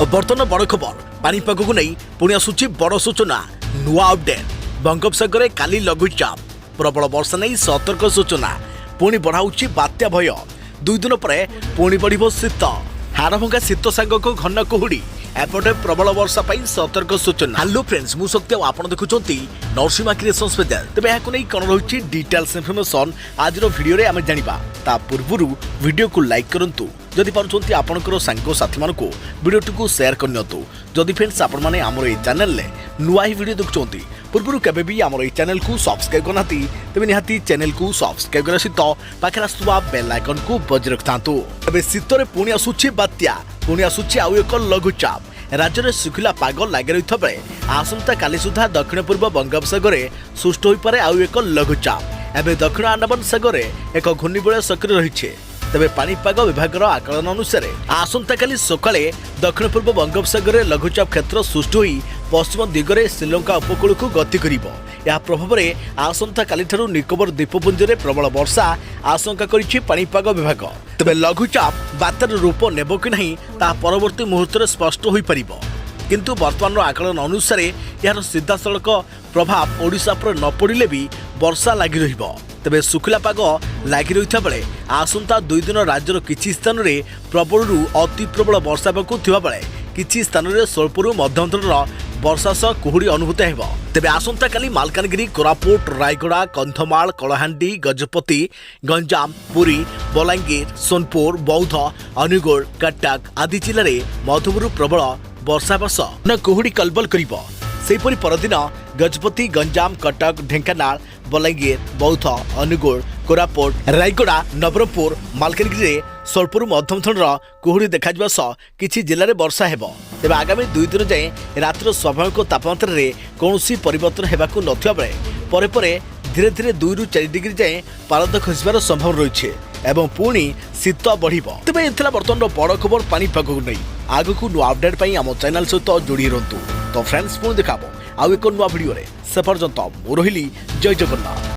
बर्तमान बड़ खबर पानीपाग को नहीं पुणी आसूची बड़ सूचना नुआ अपडेट बंगोपसागर काली लघुचाप प्रबल वर्षा नहीं सतर्क सूचना पुणी बढ़ाऊँच बात्या भय 2 दिन पर पुणी बढ़ शीत हाड़भंगा शीत सांगक घन कुहुड़ी एपटे प्रबल वर्षा सतर्क सूचना। हेलो फ्रेंड्स मु सत्य आप देखुं नरसिम्हा क्रिएशन स्पेशल तेज यह कौन रही डिटेल्स इनफर्मेशन आज वीडियो रे आमे जानिबा ता पूर्व वीडियो को लाइक करंतु जदि पारुछंती आपनकर सांग साथी मानक वीडियो को शेयर करनियंतु जदि फ्रेंड्स आपण माने हमर ए चैनल ले नुआ ही वीडियो देखुछंती पूर्व केबे भी हमर ए चैनल को सब्सक्राइब करनाती तेबे निहाती चैनल को सब्सक्राइब कर सहित पाखरा आसुवा बेल आइकन को बज रखतांतु। एबे शीतरे पुणी आसुछि बात्या पुणी आसुछि आउ एक लघुचाप राज्य में सुखिला पाग लगी रही बेले आसंता काली सुधा दक्षिण पूर्व बंगोपसागर सृष्टि हो पारे आउ एक लघुचाप एवं दक्षिण आंडमान सागर एक घूर्णिबलय सक्रिय रही तेज पानीपाग विभाग आकलन अनुसार आसंता काली सकाळे दक्षिण पूर्व बंगोपसागर लघुचाप क्षेत्र सृष्टि होई पश्चिम दिगरे श्रीलंका उपकूल को गति करिबो। या प्रभाव में आसंता काली ठारू निकोबर द्वीपपुंज में प्रबल वर्षा आशंका करिछि पानीपाग विभाग। तेज लघुचाप बात्यार रूप नेब कि नहीं ता परवर्ती मुहूर्त में स्पष्ट हो पारिबो किंतु वर्तमान आकलन अनुसार यार सीधा सड़क प्रभाव ओडिशा पर न पड़े भी वर्षा लगी रहिबो। तेबे सुखिला पाग लगी रही बेले आसंता 2 दिन राज्यर किछि स्थान में प्रबल अति प्रबल वर्षा बेले किछि स्थान में स्वल्परू मध्यम धरणर वर्षा सह कुहुड़ी अनुभूत हेब। तेबे आसंता काली मालकानगिरी कोरापुट रायगड़ा कंधमाल कलाहांडी गजपति गंजाम पुरी बलांगीर सोनपुर बौद्ध अनुगुल कटक आदि जिले में मध्यमरू प्रबल वर्षा बस न कुहुड़ी कलबल करिबो। सेहिपरि परदिन गजपति गंजाम कटक ढेंकानाल बलांगीर बौद्ध अनुगुल कोरापुट रायगड़ा नवरंगपुर मालकानगिरी स्वल्परू मध्यम धरणर कुहुड़ी देखा सह किछि जिले में वर्षा हेब। तेज आगामी 2 दिन जाए रातिर स्वाभाविक तापमात्रा रे कौनसी परिवर्तन हेबाकु नथिबा बेले परे धीरे धीरे 2 ରୁ 4 डिग्री जाए पारद खसिबार संभावना रही एवं पुणी शीत बढ़िबो। तेबे एथला बर्तमान बड़ खबर पानीपाग को नहीं आगकू नुआ अपडेट पई आम चैनल सहित जोड़ी रहंतु। तो फ्रेंड्स पुणी देखाबो आउ एक नुआ वीडियो रे से पर्यंत मु रहिली जय जगन्नाथ।